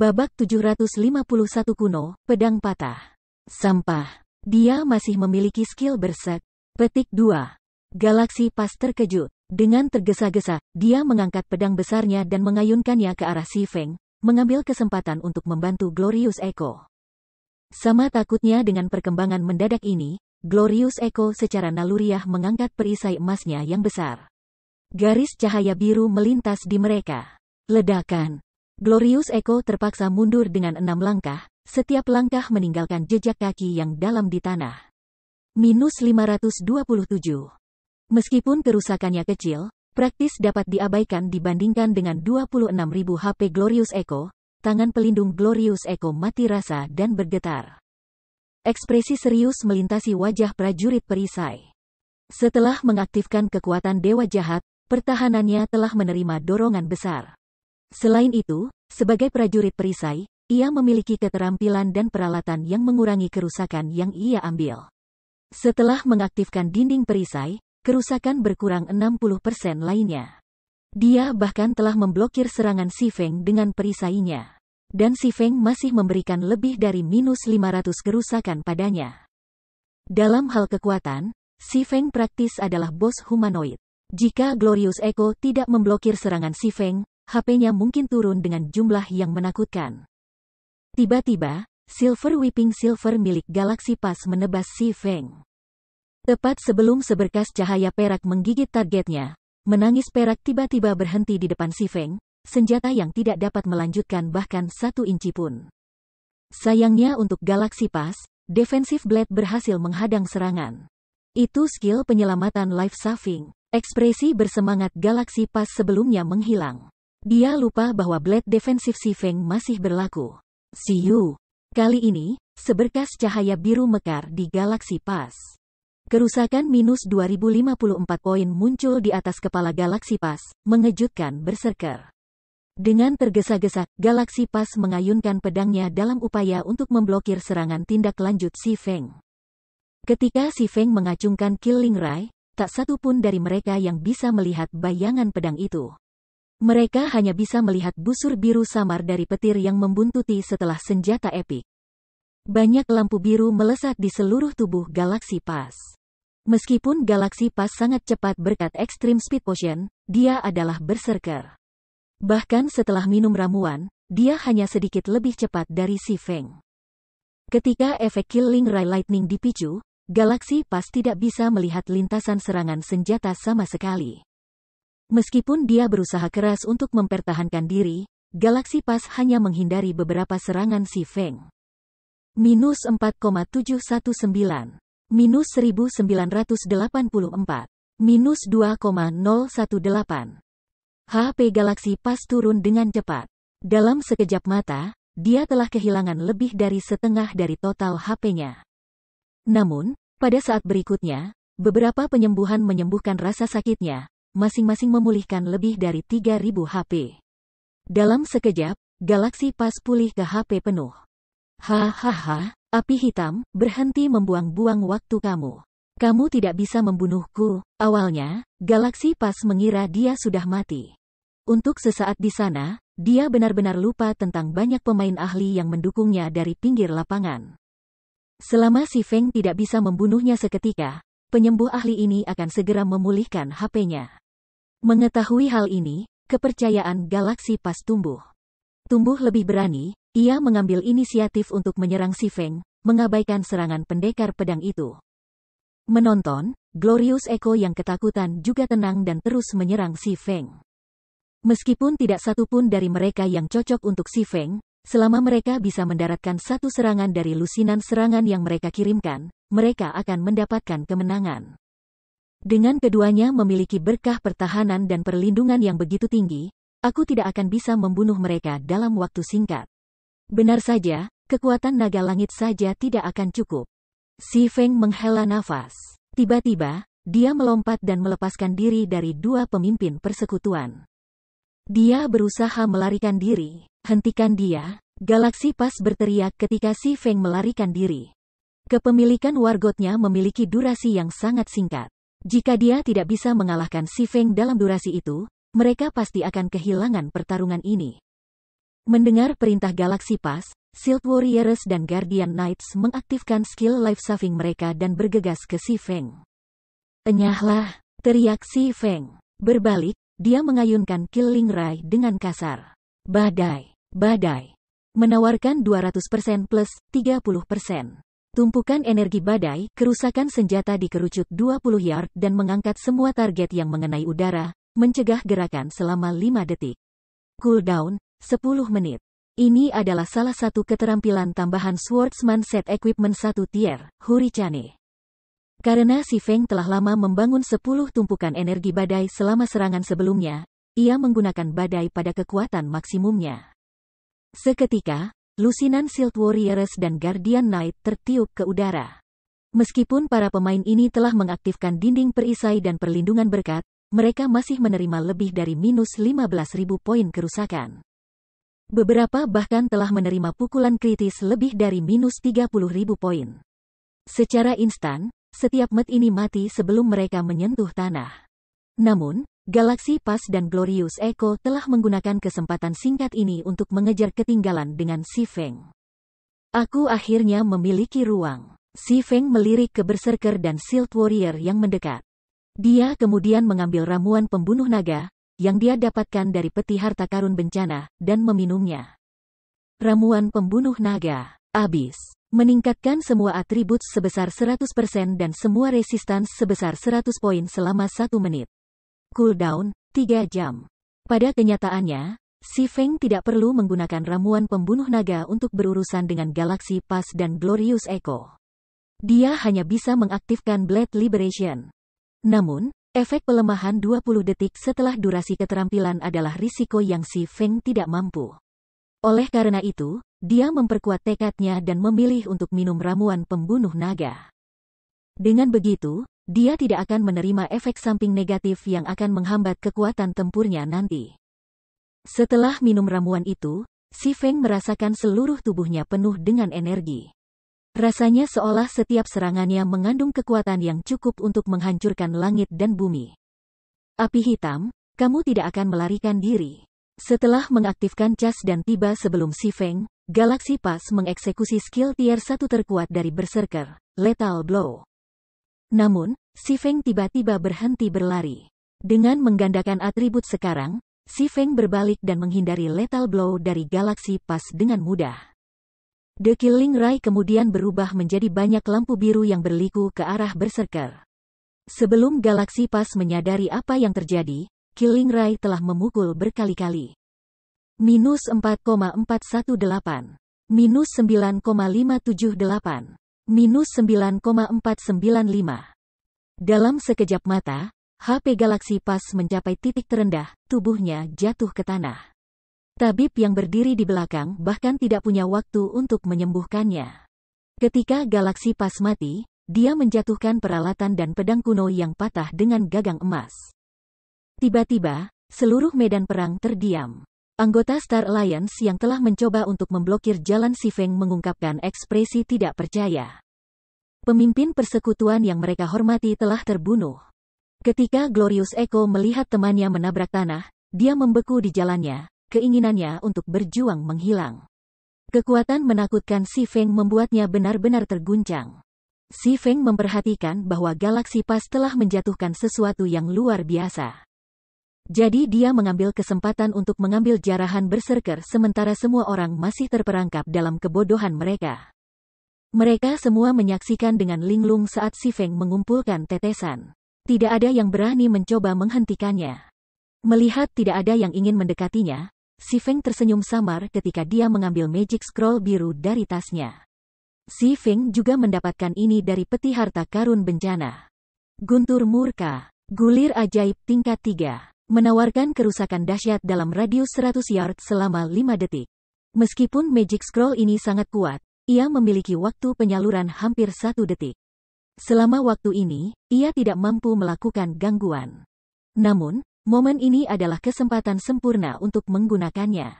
Babak 751 kuno, pedang patah. Sampah. Dia masih memiliki skill berserk. Petik 2. Galaxy Pass terkejut. Dengan tergesa-gesa, dia mengangkat pedang besarnya dan mengayunkannya ke arah Si Feng, mengambil kesempatan untuk membantu Glorious Echo. Sama takutnya dengan perkembangan mendadak ini, Glorious Echo secara naluriah mengangkat perisai emasnya yang besar. Garis cahaya biru melintas di mereka. Ledakan. Glorious Echo terpaksa mundur dengan 6 langkah, setiap langkah meninggalkan jejak kaki yang dalam di tanah. Minus 527. Meskipun kerusakannya kecil, praktis dapat diabaikan dibandingkan dengan 26.000 HP Glorious Echo, tangan pelindung Glorious Echo mati rasa dan bergetar. Ekspresi serius melintasi wajah prajurit perisai. Setelah mengaktifkan kekuatan Dewa Jahat, pertahanannya telah menerima dorongan besar. Selain itu, sebagai prajurit perisai, ia memiliki keterampilan dan peralatan yang mengurangi kerusakan yang ia ambil. Setelah mengaktifkan dinding perisai, kerusakan berkurang 60% lainnya. Dia bahkan telah memblokir serangan Si Feng dengan perisainya. Dan Si Feng masih memberikan lebih dari minus 500 kerusakan padanya. Dalam hal kekuatan, Si Feng praktis adalah bos humanoid. Jika Glorious Echo tidak memblokir serangan Si Feng, HP-nya mungkin turun dengan jumlah yang menakutkan. Tiba-tiba, Silver Whipping Silver milik Galaxy Pass menebas Si Feng. Tepat sebelum seberkas cahaya perak menggigit targetnya, menangis perak tiba-tiba berhenti di depan Si Feng, senjata yang tidak dapat melanjutkan bahkan 1 inci pun. Sayangnya untuk Galaxy Pass, Defensive Blade berhasil menghadang serangan. Itu skill penyelamatan life-saving. Ekspresi bersemangat Galaxy Pass sebelumnya menghilang. Dia lupa bahwa Blade Defensive Si Feng masih berlaku. See you. Kali ini, seberkas cahaya biru mekar di Galaxy Pass. Kerusakan minus 2054 poin muncul di atas kepala Galaxy Pass, mengejutkan berserker. Dengan tergesa-gesa, Galaxy Pass mengayunkan pedangnya dalam upaya untuk memblokir serangan tindak lanjut Si Feng. Ketika Si Feng mengacungkan Killing Ray, tak satu pun dari mereka yang bisa melihat bayangan pedang itu. Mereka hanya bisa melihat busur biru samar dari petir yang membuntuti setelah senjata epik. Banyak lampu biru melesat di seluruh tubuh Galaxy Pass. Meskipun Galaxy Pass sangat cepat berkat Extreme Speed Potion, dia adalah berserker. Bahkan setelah minum ramuan, dia hanya sedikit lebih cepat dari Si Feng. Ketika efek Killing Ray Lightning dipicu, Galaxy Pass tidak bisa melihat lintasan serangan senjata sama sekali. Meskipun dia berusaha keras untuk mempertahankan diri, Galaxy Pass hanya menghindari beberapa serangan Si Feng. Minus 4,719. Minus 1984. Minus 2,018. HP Galaxy Pass turun dengan cepat. Dalam sekejap mata, dia telah kehilangan lebih dari setengah dari total HP-nya. Namun, pada saat berikutnya, beberapa penyembuhan menyembuhkan rasa sakitnya, masing-masing memulihkan lebih dari 3.000 HP. Dalam sekejap, Galaxy Pass pulih ke HP penuh. Hahaha, api hitam, berhenti membuang-buang waktu kamu. Kamu tidak bisa membunuhku. Awalnya, Galaxy Pass mengira dia sudah mati. Untuk sesaat di sana, dia benar-benar lupa tentang banyak pemain ahli yang mendukungnya dari pinggir lapangan. Selama Si Feng tidak bisa membunuhnya seketika, penyembuh ahli ini akan segera memulihkan HP-nya. Mengetahui hal ini, kepercayaan Galaxy Pass tumbuh. Tumbuh lebih berani, ia mengambil inisiatif untuk menyerang Si Feng, mengabaikan serangan pendekar pedang itu. Menonton, Glorious Echo yang ketakutan juga tenang dan terus menyerang Si Feng. Meskipun tidak satu pun dari mereka yang cocok untuk Si Feng, selama mereka bisa mendaratkan satu serangan dari lusinan serangan yang mereka kirimkan, mereka akan mendapatkan kemenangan. Dengan keduanya memiliki berkah pertahanan dan perlindungan yang begitu tinggi, aku tidak akan bisa membunuh mereka dalam waktu singkat. Benar saja, kekuatan naga langit saja tidak akan cukup. Si Feng menghela nafas. Tiba-tiba, dia melompat dan melepaskan diri dari dua pemimpin persekutuan. Dia berusaha melarikan diri. Hentikan dia. Galaxy Pass berteriak ketika Si Feng melarikan diri. Kepemilikan Wargotnya memiliki durasi yang sangat singkat. Jika dia tidak bisa mengalahkan Si Feng dalam durasi itu, mereka pasti akan kehilangan pertarungan ini. Mendengar perintah Galaxy Pass, Shield Warriors dan Guardian Knights mengaktifkan skill life-saving mereka dan bergegas ke Si Feng. "Enyahlah!" teriak Si Feng. Berbalik, dia mengayunkan Killing Ray dengan kasar. Badai. Badai. Menawarkan 200% plus 30%. Tumpukan energi badai, kerusakan senjata dikerucut 20 yard dan mengangkat semua target yang mengenai udara, mencegah gerakan selama 5 detik. Cooldown, 10 menit. Ini adalah salah satu keterampilan tambahan Swordsman Set Equipment 1 tier, Hurricane. Karena Si Feng telah lama membangun 10 tumpukan energi badai selama serangan sebelumnya, ia menggunakan badai pada kekuatan maksimumnya. Seketika, lusinan Shield Warriors dan Guardian Knight tertiup ke udara. Meskipun para pemain ini telah mengaktifkan dinding perisai dan perlindungan berkat, mereka masih menerima lebih dari minus 15.000 poin kerusakan. Beberapa bahkan telah menerima pukulan kritis lebih dari minus 30.000 poin. Secara instan, setiap mat ini mati sebelum mereka menyentuh tanah. Namun, Galaxy Pass dan Glorious Echo telah menggunakan kesempatan singkat ini untuk mengejar ketinggalan dengan Si Feng. "Aku akhirnya memiliki ruang." Si Feng melirik ke Berserker dan Shield Warrior yang mendekat. Dia kemudian mengambil ramuan pembunuh naga, yang dia dapatkan dari peti harta karun bencana, dan meminumnya. Ramuan pembunuh naga. Abis. Meningkatkan semua atribut sebesar 100% dan semua resistance sebesar 100 poin selama 1 menit. Cooldown, 3 jam. Pada kenyataannya, Si Feng tidak perlu menggunakan ramuan pembunuh naga untuk berurusan dengan Galaxy Pass dan Glorious Echo. Dia hanya bisa mengaktifkan Blade Liberation. Namun, efek pelemahan 20 detik setelah durasi keterampilan adalah risiko yang Si Feng tidak mampu. Oleh karena itu, dia memperkuat tekadnya dan memilih untuk minum ramuan pembunuh naga. Dengan begitu, dia tidak akan menerima efek samping negatif yang akan menghambat kekuatan tempurnya nanti. Setelah minum ramuan itu, Si Feng merasakan seluruh tubuhnya penuh dengan energi. Rasanya seolah setiap serangannya mengandung kekuatan yang cukup untuk menghancurkan langit dan bumi. "Api hitam, kamu tidak akan melarikan diri." Setelah mengaktifkan cas dan tiba sebelum Si Feng, Galaxy Pass mengeksekusi skill tier 1 terkuat dari Berserker, Lethal Blow. Namun, Si Feng tiba-tiba berhenti berlari. Dengan menggandakan atribut sekarang, Si Feng berbalik dan menghindari Lethal Blow dari Galaxy Pass dengan mudah. The Killing Ray kemudian berubah menjadi banyak lampu biru yang berliku ke arah Berserker. Sebelum Galaxy Pass menyadari apa yang terjadi, Killing Ray telah memukul berkali-kali. Minus 4,418. Minus 9,578. Minus 9,495. Dalam sekejap mata, HP Galaxy Pass mencapai titik terendah, tubuhnya jatuh ke tanah. Tabib yang berdiri di belakang bahkan tidak punya waktu untuk menyembuhkannya. Ketika Galaxy Pass mati, dia menjatuhkan peralatan dan pedang kuno yang patah dengan gagang emas. Tiba-tiba, seluruh medan perang terdiam. Anggota Star Alliance yang telah mencoba untuk memblokir jalan Si Feng mengungkapkan ekspresi tidak percaya. Pemimpin persekutuan yang mereka hormati telah terbunuh. Ketika Glorious Echo melihat temannya menabrak tanah, dia membeku di jalannya. Keinginannya untuk berjuang menghilang. Kekuatan menakutkan Si Feng membuatnya benar-benar terguncang. Si Feng memperhatikan bahwa Galaxy Pass telah menjatuhkan sesuatu yang luar biasa. Jadi dia mengambil kesempatan untuk mengambil jarahan Berserker sementara semua orang masih terperangkap dalam kebodohan mereka. Mereka semua menyaksikan dengan linglung saat Si Feng mengumpulkan tetesan. Tidak ada yang berani mencoba menghentikannya. Melihat tidak ada yang ingin mendekatinya, Si Feng tersenyum samar ketika dia mengambil Magic Scroll biru dari tasnya. Si Feng juga mendapatkan ini dari peti harta karun bencana. Guntur Murka, gulir ajaib tingkat 3, menawarkan kerusakan dahsyat dalam radius 100 yard selama 5 detik. Meskipun Magic Scroll ini sangat kuat, ia memiliki waktu penyaluran hampir 1 detik. Selama waktu ini, ia tidak mampu melakukan gangguan. Namun, momen ini adalah kesempatan sempurna untuk menggunakannya.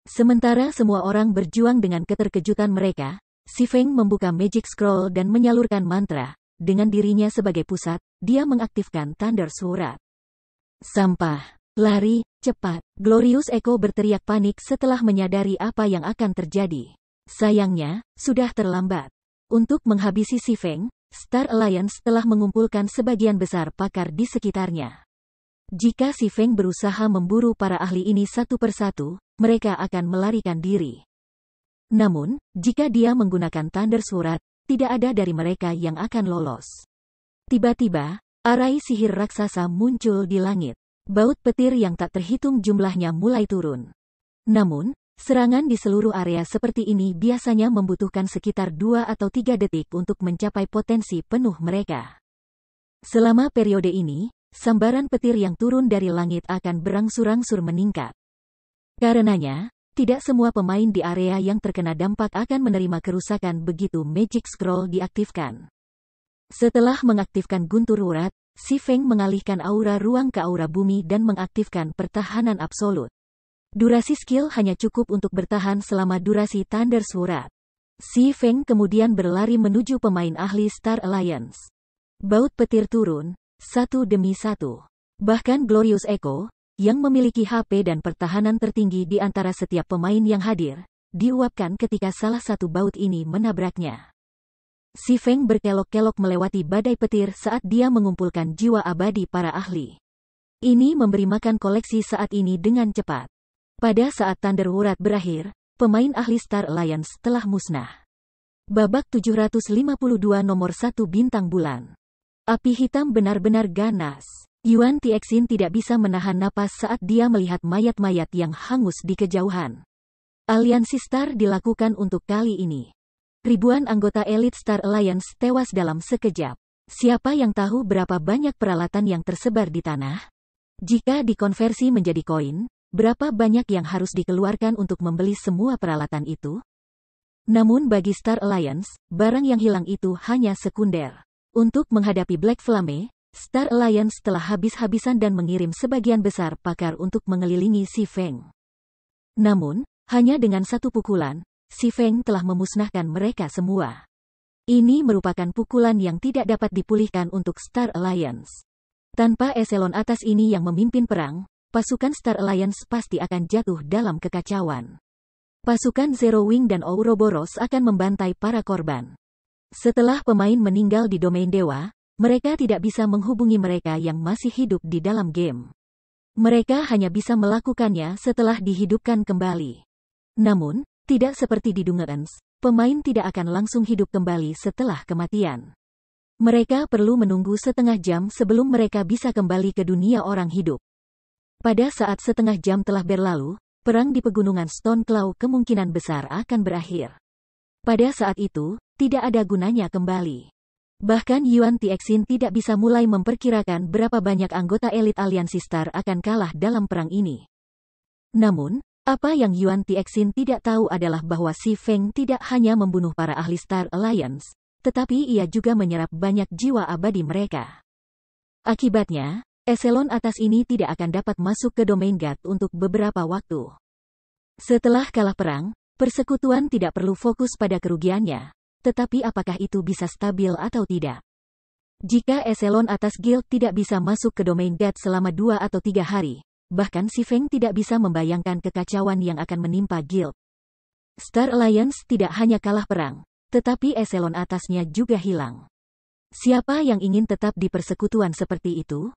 Sementara semua orang berjuang dengan keterkejutan mereka, Si Feng membuka Magic Scroll dan menyalurkan mantra. Dengan dirinya sebagai pusat, dia mengaktifkan Thunder Sword. Sampah. Lari, cepat. Glorious Echo berteriak panik setelah menyadari apa yang akan terjadi. Sayangnya, sudah terlambat. Untuk menghabisi Si Feng, Star Alliance telah mengumpulkan sebagian besar pakar di sekitarnya. Jika Si Feng berusaha memburu para ahli ini satu persatu, mereka akan melarikan diri. Namun, jika dia menggunakan Thunder Sword, tidak ada dari mereka yang akan lolos. Tiba-tiba, arai sihir raksasa muncul di langit. Baut petir yang tak terhitung jumlahnya mulai turun. Namun, serangan di seluruh area seperti ini biasanya membutuhkan sekitar 2 atau 3 detik untuk mencapai potensi penuh mereka. Selama periode ini, sambaran petir yang turun dari langit akan berangsur-angsur meningkat. Karenanya, tidak semua pemain di area yang terkena dampak akan menerima kerusakan begitu Magic Scroll diaktifkan. Setelah mengaktifkan guntur urat, Si Feng mengalihkan aura ruang ke aura bumi dan mengaktifkan pertahanan absolut. Durasi skill hanya cukup untuk bertahan selama durasi Thunder Sword. Si Feng kemudian berlari menuju pemain ahli Star Alliance. Baut petir turun, satu demi satu. Bahkan Glorious Echo, yang memiliki HP dan pertahanan tertinggi di antara setiap pemain yang hadir, diuapkan ketika salah satu baut ini menabraknya. Si Feng berkelok-kelok melewati badai petir saat dia mengumpulkan jiwa abadi para ahli. Ini memberi makan koleksi saat ini dengan cepat. Pada saat Thunder Sword berakhir, pemain ahli Star Alliance telah musnah. Babak 752 nomor 1 bintang bulan. Api hitam benar-benar ganas. Yuan Tixin tidak bisa menahan napas saat dia melihat mayat-mayat yang hangus di kejauhan. Aliansi Star dilakukan untuk kali ini. Ribuan anggota elit Star Alliance tewas dalam sekejap. Siapa yang tahu berapa banyak peralatan yang tersebar di tanah? Jika dikonversi menjadi koin, berapa banyak yang harus dikeluarkan untuk membeli semua peralatan itu? Namun bagi Star Alliance, barang yang hilang itu hanya sekunder. Untuk menghadapi Black Flame, Star Alliance telah habis-habisan dan mengirim sebagian besar pakar untuk mengelilingi Si Feng. Namun, hanya dengan satu pukulan, Si Feng telah memusnahkan mereka semua. Ini merupakan pukulan yang tidak dapat dipulihkan untuk Star Alliance. Tanpa eselon atas ini yang memimpin perang, pasukan Star Alliance pasti akan jatuh dalam kekacauan. Pasukan Zero Wing dan Ouroboros akan membantai para korban. Setelah pemain meninggal di domain dewa, mereka tidak bisa menghubungi mereka yang masih hidup di dalam game. Mereka hanya bisa melakukannya setelah dihidupkan kembali. Namun, tidak seperti di Dungeons, pemain tidak akan langsung hidup kembali setelah kematian. Mereka perlu menunggu setengah jam sebelum mereka bisa kembali ke dunia orang hidup. Pada saat setengah jam telah berlalu, perang di pegunungan Stone Claw kemungkinan besar akan berakhir. Pada saat itu, tidak ada gunanya kembali. Bahkan Yuan Tixin tidak bisa mulai memperkirakan berapa banyak anggota elit aliansi Star akan kalah dalam perang ini. Namun, apa yang Yuan Tixin tidak tahu adalah bahwa Si Feng tidak hanya membunuh para ahli Star Alliance, tetapi ia juga menyerap banyak jiwa abadi mereka. Akibatnya, eselon atas ini tidak akan dapat masuk ke domain God untuk beberapa waktu. Setelah kalah perang, persekutuan tidak perlu fokus pada kerugiannya, tetapi apakah itu bisa stabil atau tidak? Jika eselon atas guild tidak bisa masuk ke domain God selama 2 atau 3 hari, bahkan Si Feng tidak bisa membayangkan kekacauan yang akan menimpa guild. Star Alliance tidak hanya kalah perang, tetapi eselon atasnya juga hilang. Siapa yang ingin tetap di persekutuan seperti itu?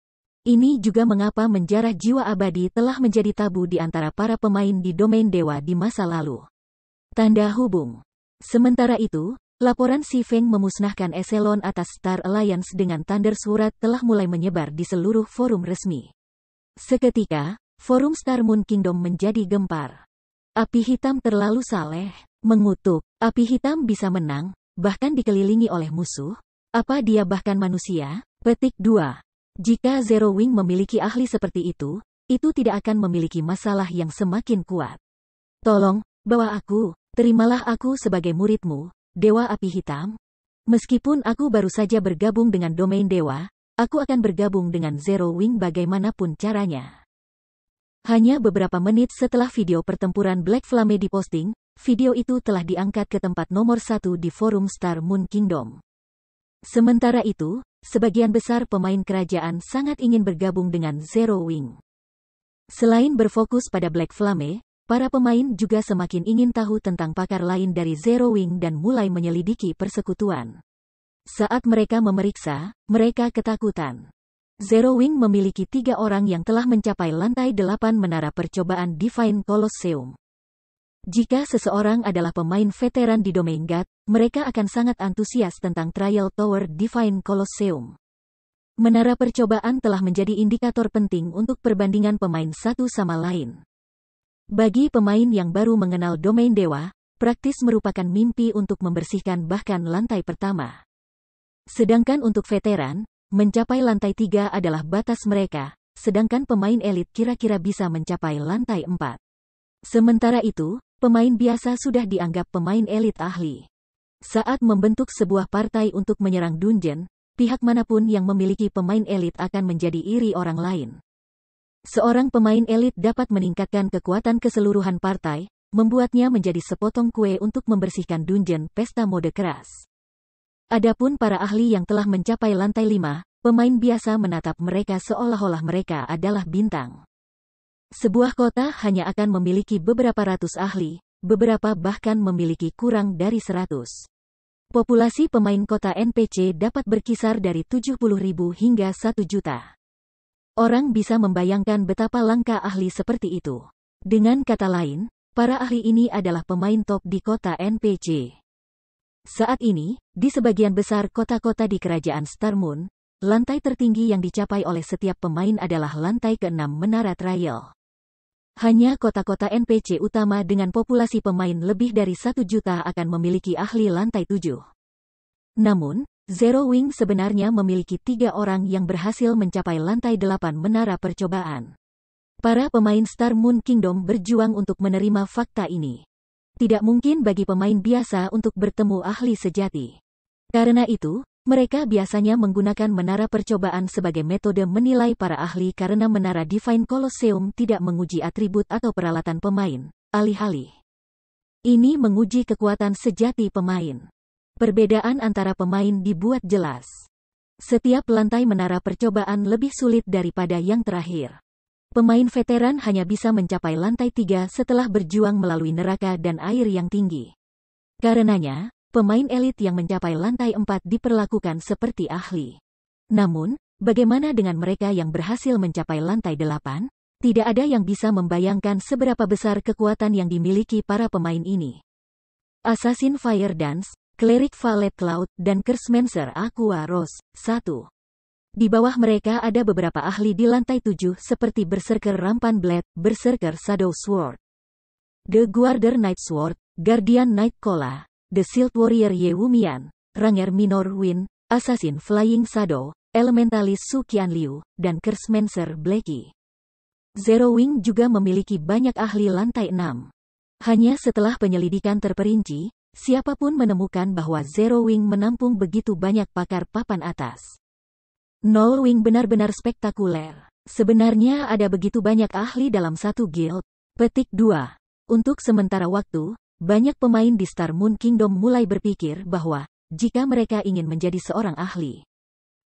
Ini juga mengapa menjarah jiwa abadi telah menjadi tabu di antara para pemain di domain dewa di masa lalu. Tanda hubung. Sementara itu, laporan Si Feng memusnahkan eselon atas Star Alliance dengan Thunder Sword telah mulai menyebar di seluruh forum resmi. Seketika, forum Star Moon Kingdom menjadi gempar. Api hitam terlalu saleh, mengutuk. Api hitam bisa menang, bahkan dikelilingi oleh musuh. Apa dia bahkan manusia? Petik 2. Jika Zero Wing memiliki ahli seperti itu tidak akan memiliki masalah yang semakin kuat. Tolong, bawa aku, terimalah aku sebagai muridmu, Dewa Api Hitam. Meskipun aku baru saja bergabung dengan domain dewa, aku akan bergabung dengan Zero Wing bagaimanapun caranya. Hanya beberapa menit setelah video pertempuran Black Flame diposting, video itu telah diangkat ke tempat nomor 1 di forum Star Moon Kingdom. Sementara itu, sebagian besar pemain kerajaan sangat ingin bergabung dengan Zero Wing. Selain berfokus pada Black Flame, para pemain juga semakin ingin tahu tentang pakar lain dari Zero Wing dan mulai menyelidiki persekutuan. Saat mereka memeriksa, mereka ketakutan. Zero Wing memiliki 3 orang yang telah mencapai lantai 8 menara percobaan Divine Colosseum. Jika seseorang adalah pemain veteran di Domain God, mereka akan sangat antusias tentang Trial Tower Divine Colosseum. Menara percobaan telah menjadi indikator penting untuk perbandingan pemain satu sama lain. Bagi pemain yang baru mengenal Domain Dewa, praktis merupakan mimpi untuk membersihkan bahkan lantai pertama. Sedangkan untuk veteran, mencapai lantai 3 adalah batas mereka, sedangkan pemain elit kira-kira bisa mencapai lantai 4. Sementara itu, pemain biasa sudah dianggap pemain elit ahli. Saat membentuk sebuah partai untuk menyerang dungeon, pihak manapun yang memiliki pemain elit akan menjadi iri orang lain. Seorang pemain elit dapat meningkatkan kekuatan keseluruhan partai, membuatnya menjadi sepotong kue untuk membersihkan dungeon pesta mode keras. Adapun para ahli yang telah mencapai lantai 5, pemain biasa menatap mereka seolah-olah mereka adalah bintang. Sebuah kota hanya akan memiliki beberapa ratus ahli, beberapa bahkan memiliki kurang dari 100. Populasi pemain kota NPC dapat berkisar dari 70.000 hingga 1 juta. Orang bisa membayangkan betapa langka ahli seperti itu. Dengan kata lain, para ahli ini adalah pemain top di kota NPC. Saat ini, di sebagian besar kota-kota di kerajaan Star Moon, lantai tertinggi yang dicapai oleh setiap pemain adalah lantai ke-6 Menara Trial. Hanya kota-kota NPC utama dengan populasi pemain lebih dari 1 juta akan memiliki ahli lantai 7. Namun, Zero Wing sebenarnya memiliki 3 orang yang berhasil mencapai lantai 8 menara percobaan. Para pemain Star Moon Kingdom berjuang untuk menerima fakta ini. Tidak mungkin bagi pemain biasa untuk bertemu ahli sejati. Karena itu, mereka biasanya menggunakan menara percobaan sebagai metode menilai para ahli karena menara Divine Colosseum tidak menguji atribut atau peralatan pemain, alih-alih ini menguji kekuatan sejati pemain. Perbedaan antara pemain dibuat jelas. Setiap lantai menara percobaan lebih sulit daripada yang terakhir. Pemain veteran hanya bisa mencapai lantai 3 setelah berjuang melalui neraka dan air yang tinggi. Karenanya, pemain elit yang mencapai lantai 4 diperlakukan seperti ahli. Namun, bagaimana dengan mereka yang berhasil mencapai lantai 8? Tidak ada yang bisa membayangkan seberapa besar kekuatan yang dimiliki para pemain ini. Assassin Fire Dance, Cleric Valet Cloud, dan Cursemancer Aqua Rose, 1. Di bawah mereka ada beberapa ahli di lantai 7 seperti Berserker Rampan Blade, Berserker Shadow Sword, The Guarder Night Sword, Guardian Night Cola, The Shield Warrior Yewumian, Ranger Minor Wind, Assassin Flying Shadow, Elementalis Su Qianliu, dan Cursemancer Blackie. Zero Wing juga memiliki banyak ahli lantai 6. Hanya setelah penyelidikan terperinci, siapapun menemukan bahwa Zero Wing menampung begitu banyak pakar papan atas. Null Wing benar-benar spektakuler. Sebenarnya ada begitu banyak ahli dalam satu guild. Petik 2. Untuk sementara waktu, banyak pemain di Star Moon Kingdom mulai berpikir bahwa, jika mereka ingin menjadi seorang ahli,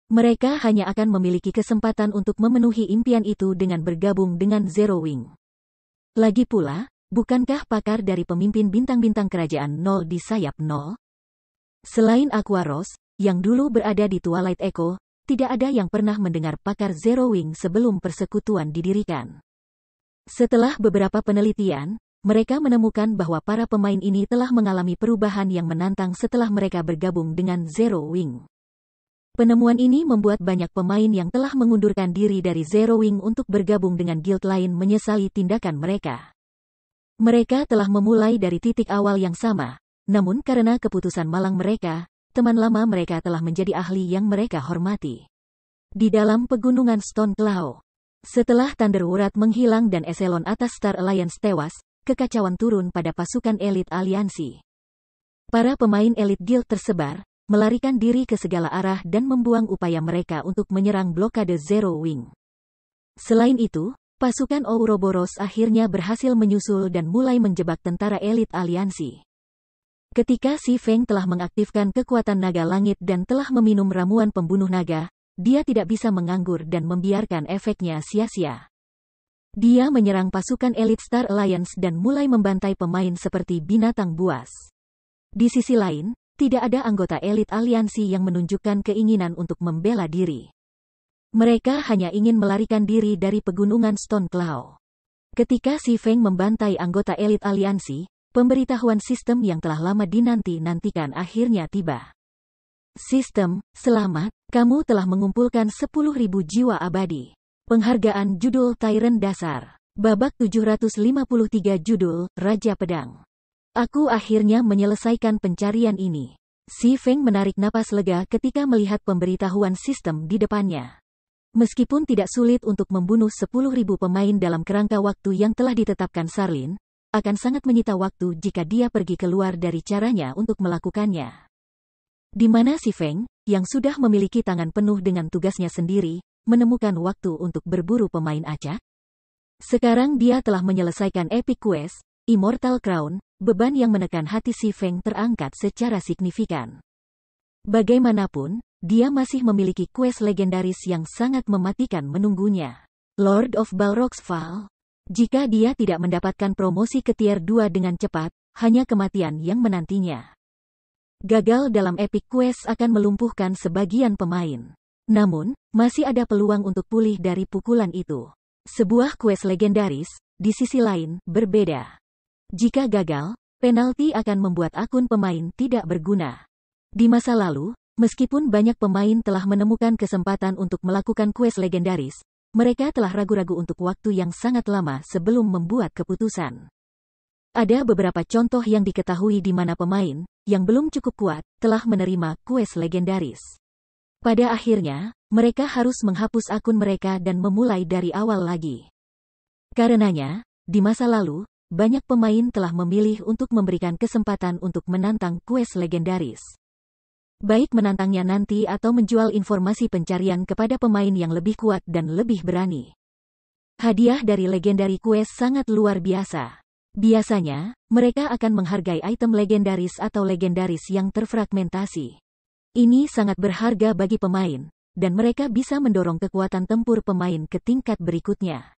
mereka hanya akan memiliki kesempatan untuk memenuhi impian itu dengan bergabung dengan Zero Wing. Lagi pula, bukankah pakar dari pemimpin bintang-bintang kerajaan Nol di sayap Nol? Selain Aqua Rose, yang dulu berada di Twilight Echo, tidak ada yang pernah mendengar pakar Zero Wing sebelum persekutuan didirikan. Setelah beberapa penelitian, mereka menemukan bahwa para pemain ini telah mengalami perubahan yang menantang setelah mereka bergabung dengan Zero Wing. Penemuan ini membuat banyak pemain yang telah mengundurkan diri dari Zero Wing untuk bergabung dengan guild lain menyesali tindakan mereka. Mereka telah memulai dari titik awal yang sama, namun karena keputusan malang mereka, teman lama mereka telah menjadi ahli yang mereka hormati. Di dalam pegunungan Stone Claw, setelah Thunderwrath menghilang dan eselon atas Star Alliance tewas, kekacauan turun pada pasukan elit aliansi. Para pemain elit guild tersebar, melarikan diri ke segala arah dan membuang upaya mereka untuk menyerang blokade Zero Wing. Selain itu, pasukan Ouroboros akhirnya berhasil menyusul dan mulai menjebak tentara elit aliansi. Ketika Si Feng telah mengaktifkan kekuatan naga langit dan telah meminum ramuan pembunuh naga, dia tidak bisa menganggur dan membiarkan efeknya sia-sia. Dia menyerang pasukan elit Star Alliance dan mulai membantai pemain seperti binatang buas. Di sisi lain, tidak ada anggota elit aliansi yang menunjukkan keinginan untuk membela diri. Mereka hanya ingin melarikan diri dari pegunungan Stone Claw. Ketika Si Feng membantai anggota elit aliansi, pemberitahuan sistem yang telah lama dinanti-nantikan akhirnya tiba. Sistem, selamat, kamu telah mengumpulkan 10.000 jiwa abadi. Penghargaan judul Tyrant Dasar. Babak 753 judul, Raja Pedang. Aku akhirnya menyelesaikan pencarian ini. Si Feng menarik napas lega ketika melihat pemberitahuan sistem di depannya. Meskipun tidak sulit untuk membunuh 10.000 pemain dalam kerangka waktu yang telah ditetapkan Sarlin, akan sangat menyita waktu jika dia pergi keluar dari caranya untuk melakukannya. Di mana Si Feng, yang sudah memiliki tangan penuh dengan tugasnya sendiri, menemukan waktu untuk berburu pemain acak? Sekarang dia telah menyelesaikan Epic Quest, Immortal Crown, beban yang menekan hati Si Feng terangkat secara signifikan. Bagaimanapun, dia masih memiliki quest legendaris yang sangat mematikan menunggunya. Lord of Balrog's Fall. Jika dia tidak mendapatkan promosi ke tier 2 dengan cepat, hanya kematian yang menantinya. Gagal dalam Epic Quest akan melumpuhkan sebagian pemain. Namun, masih ada peluang untuk pulih dari pukulan itu. Sebuah quest legendaris, di sisi lain, berbeda. Jika gagal, penalti akan membuat akun pemain tidak berguna. Di masa lalu, meskipun banyak pemain telah menemukan kesempatan untuk melakukan quest legendaris, mereka telah ragu-ragu untuk waktu yang sangat lama sebelum membuat keputusan. Ada beberapa contoh yang diketahui di mana pemain, yang belum cukup kuat, telah menerima quest legendaris. Pada akhirnya, mereka harus menghapus akun mereka dan memulai dari awal lagi. Karenanya, di masa lalu, banyak pemain telah memilih untuk memberikan kesempatan untuk menantang quest legendaris. Baik menantangnya nanti atau menjual informasi pencarian kepada pemain yang lebih kuat dan lebih berani. Hadiah dari Legendary Quest sangat luar biasa. Biasanya, mereka akan menghargai item legendaris atau legendaris yang terfragmentasi. Ini sangat berharga bagi pemain, dan mereka bisa mendorong kekuatan tempur pemain ke tingkat berikutnya.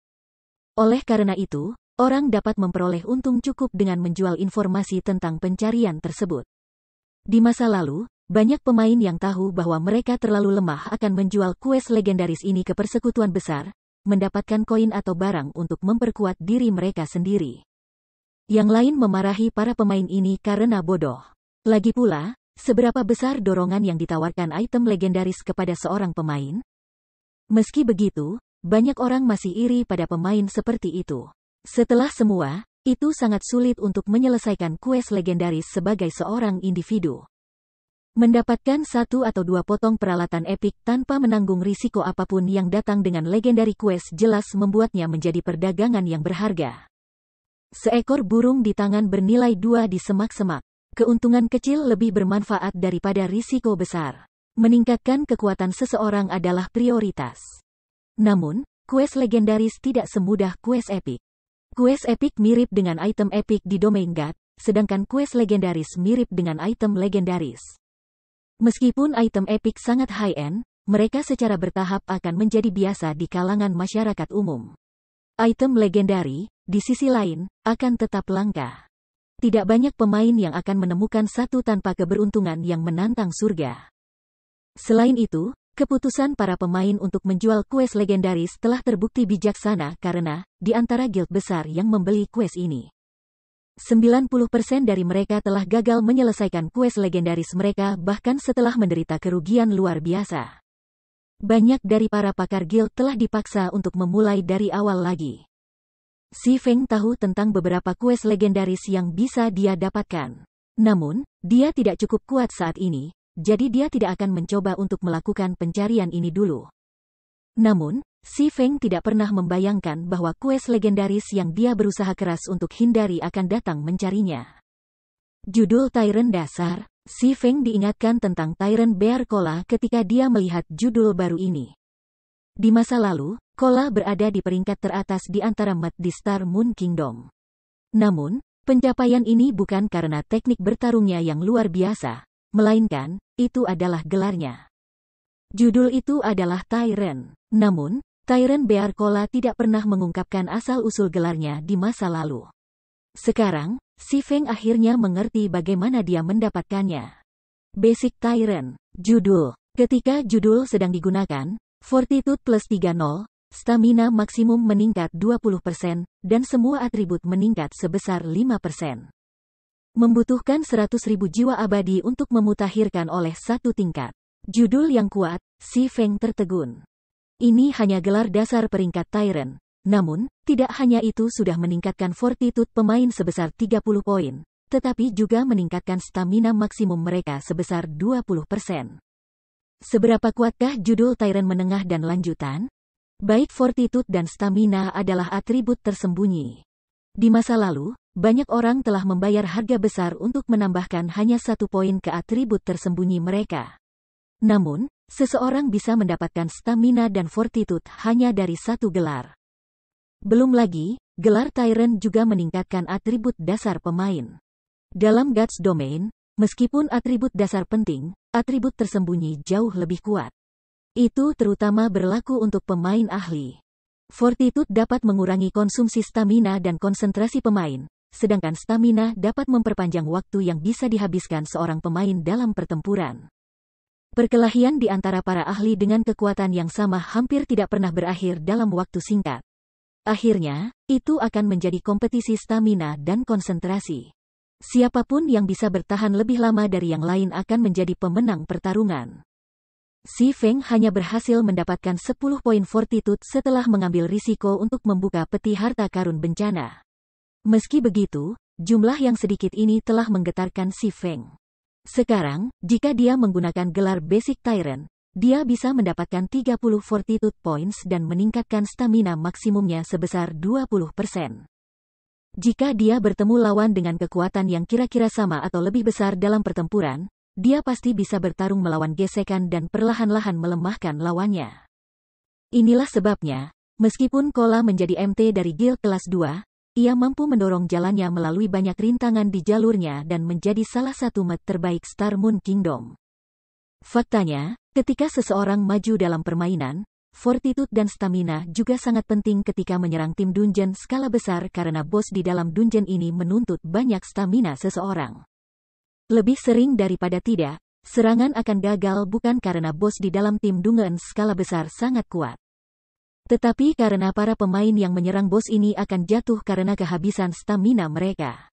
Oleh karena itu, orang dapat memperoleh untung cukup dengan menjual informasi tentang pencarian tersebut. Di masa lalu, banyak pemain yang tahu bahwa mereka terlalu lemah akan menjual quest legendaris ini ke persekutuan besar, mendapatkan koin atau barang untuk memperkuat diri mereka sendiri. Yang lain memarahi para pemain ini karena bodoh. Lagi pula, seberapa besar dorongan yang ditawarkan item legendaris kepada seorang pemain? Meski begitu, banyak orang masih iri pada pemain seperti itu. Setelah semua, itu sangat sulit untuk menyelesaikan quest legendaris sebagai seorang individu. Mendapatkan 1 atau 2 potong peralatan epik tanpa menanggung risiko apapun yang datang dengan Legendary Quest jelas membuatnya menjadi perdagangan yang berharga. Seekor burung di tangan bernilai 2 di semak-semak. Keuntungan kecil lebih bermanfaat daripada risiko besar. Meningkatkan kekuatan seseorang adalah prioritas. Namun, quest legendaris tidak semudah quest epik. Quest epik mirip dengan item epik di Domain God, sedangkan quest legendaris mirip dengan item legendaris. Meskipun item epik sangat high-end, mereka secara bertahap akan menjadi biasa di kalangan masyarakat umum. Item legendary, di sisi lain, akan tetap langka. Tidak banyak pemain yang akan menemukan satu tanpa keberuntungan yang menantang surga. Selain itu, keputusan para pemain untuk menjual quest legendaris telah terbukti bijaksana karena, di antara guild besar yang membeli quest ini, 90% dari mereka telah gagal menyelesaikan quest legendaris mereka bahkan setelah menderita kerugian luar biasa. Banyak dari para pakar guild telah dipaksa untuk memulai dari awal lagi. Si Feng tahu tentang beberapa quest legendaris yang bisa dia dapatkan. Namun, dia tidak cukup kuat saat ini, jadi dia tidak akan mencoba untuk melakukan pencarian ini dulu. Namun, Si Feng tidak pernah membayangkan bahwa quest legendaris yang dia berusaha keras untuk hindari akan datang mencarinya. Judul Tyrant Dasar, Si Feng diingatkan tentang Tyrant Bear Kola ketika dia melihat judul baru ini. Di masa lalu, Kola berada di peringkat teratas di antara mat di Star Moon Kingdom. Namun, pencapaian ini bukan karena teknik bertarungnya yang luar biasa, melainkan, itu adalah gelarnya. Judul itu adalah Tyrant. Namun, Tyrant Bear Cola tidak pernah mengungkapkan asal-usul gelarnya di masa lalu. Sekarang, Si Feng akhirnya mengerti bagaimana dia mendapatkannya. Basic Tyrant. Judul. Ketika judul sedang digunakan, Fortitude plus 30, stamina maksimum meningkat 20%, dan semua atribut meningkat sebesar 5%. Membutuhkan 100.000 jiwa abadi untuk memutakhirkan oleh satu tingkat. Judul yang kuat, Si Feng tertegun. Ini hanya gelar dasar peringkat Tyrant. Namun, tidak hanya itu sudah meningkatkan fortitude pemain sebesar 30 poin, tetapi juga meningkatkan stamina maksimum mereka sebesar 20%. Seberapa kuatkah judul Tyrant menengah dan lanjutan? Baik fortitude dan stamina adalah atribut tersembunyi. Di masa lalu, banyak orang telah membayar harga besar untuk menambahkan hanya 1 poin ke atribut tersembunyi mereka. Namun, seseorang bisa mendapatkan stamina dan fortitude hanya dari 1 gelar. Belum lagi, gelar Tyrant juga meningkatkan atribut dasar pemain. Dalam Gods Domain, meskipun atribut dasar penting, atribut tersembunyi jauh lebih kuat. Itu terutama berlaku untuk pemain ahli. Fortitude dapat mengurangi konsumsi stamina dan konsentrasi pemain, sedangkan stamina dapat memperpanjang waktu yang bisa dihabiskan seorang pemain dalam pertempuran. Perkelahian di antara para ahli dengan kekuatan yang sama hampir tidak pernah berakhir dalam waktu singkat. Akhirnya, itu akan menjadi kompetisi stamina dan konsentrasi. Siapapun yang bisa bertahan lebih lama dari yang lain akan menjadi pemenang pertarungan. Si Feng hanya berhasil mendapatkan 10 poin fortitude setelah mengambil risiko untuk membuka peti harta karun bencana. Meski begitu, jumlah yang sedikit ini telah menggetarkan Si Feng. Sekarang, jika dia menggunakan gelar Basic Tyrant, dia bisa mendapatkan 30 fortitude points dan meningkatkan stamina maksimumnya sebesar 20%. Jika dia bertemu lawan dengan kekuatan yang kira-kira sama atau lebih besar dalam pertempuran, dia pasti bisa bertarung melawan gesekan dan perlahan-lahan melemahkan lawannya. Inilah sebabnya, meskipun Cola menjadi MT dari guild kelas 2, ia mampu mendorong jalannya melalui banyak rintangan di jalurnya dan menjadi salah satu mat terbaik Star Moon Kingdom. Faktanya, ketika seseorang maju dalam permainan, fortitude dan stamina juga sangat penting ketika menyerang tim dungeon skala besar karena bos di dalam dungeon ini menuntut banyak stamina seseorang. Lebih sering daripada tidak, serangan akan gagal bukan karena bos di dalam tim dungeon skala besar sangat kuat, tetapi karena para pemain yang menyerang bos ini akan jatuh karena kehabisan stamina mereka.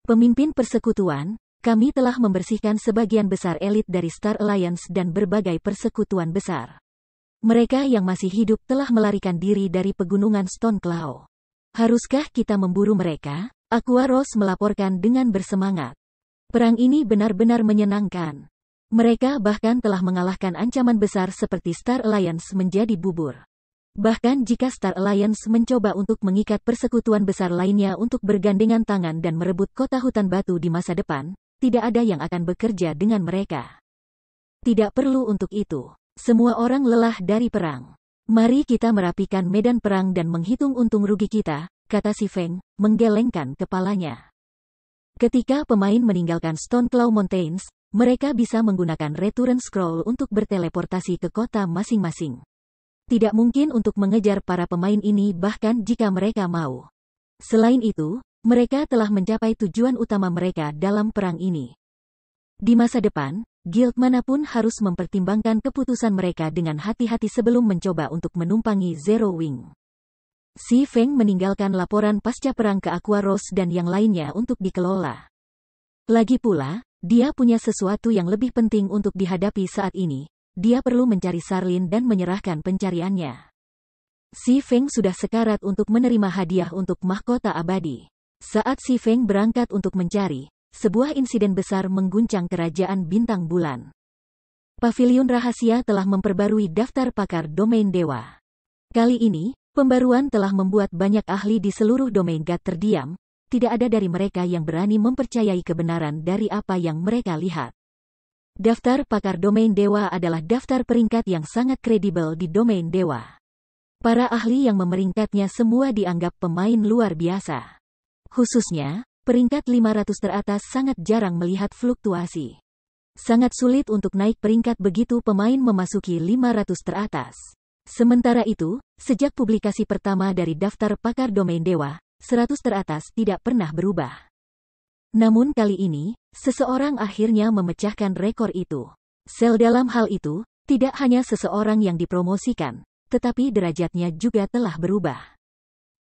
Pemimpin persekutuan, kami telah membersihkan sebagian besar elit dari Star Alliance dan berbagai persekutuan besar. Mereka yang masih hidup telah melarikan diri dari pegunungan Stone Claw. Haruskah kita memburu mereka? Aqua Rose melaporkan dengan bersemangat. Perang ini benar-benar menyenangkan. Mereka bahkan telah mengalahkan ancaman besar seperti Star Alliance menjadi bubur. Bahkan jika Star Alliance mencoba untuk mengikat persekutuan besar lainnya untuk bergandengan tangan dan merebut kota hutan batu di masa depan, tidak ada yang akan bekerja dengan mereka. Tidak perlu untuk itu. Semua orang lelah dari perang. Mari kita merapikan medan perang dan menghitung untung rugi kita, kata Si Feng, menggelengkan kepalanya. Ketika pemain meninggalkan Stone Claw Mountains, mereka bisa menggunakan Return Scroll untuk berteleportasi ke kota masing-masing. Tidak mungkin untuk mengejar para pemain ini bahkan jika mereka mau. Selain itu, mereka telah mencapai tujuan utama mereka dalam perang ini. Di masa depan, guild manapun harus mempertimbangkan keputusan mereka dengan hati-hati sebelum mencoba untuk menumpangi Zero Wing. Si Feng meninggalkan laporan pasca perang ke Aqua Rose dan yang lainnya untuk dikelola. Lagi pula, dia punya sesuatu yang lebih penting untuk dihadapi saat ini. Dia perlu mencari Sarlin dan menyerahkan pencariannya. Si Feng sudah sekarat untuk menerima hadiah untuk mahkota abadi. Saat Si Feng berangkat untuk mencari, sebuah insiden besar mengguncang kerajaan bintang bulan. Paviliun rahasia telah memperbarui daftar pakar domain dewa. Kali ini, pembaruan telah membuat banyak ahli di seluruh domain God terdiam. Tidak ada dari mereka yang berani mempercayai kebenaran dari apa yang mereka lihat. Daftar pakar domain dewa adalah daftar peringkat yang sangat kredibel di domain dewa. Para ahli yang memeringkatnya semua dianggap pemain luar biasa. Khususnya, peringkat 500 teratas sangat jarang melihat fluktuasi. Sangat sulit untuk naik peringkat begitu pemain memasuki 500 teratas. Sementara itu, sejak publikasi pertama dari daftar pakar domain dewa, 100 teratas tidak pernah berubah. Namun kali ini, seseorang akhirnya memecahkan rekor itu. Dalam hal itu, tidak hanya seseorang yang dipromosikan, tetapi derajatnya juga telah berubah.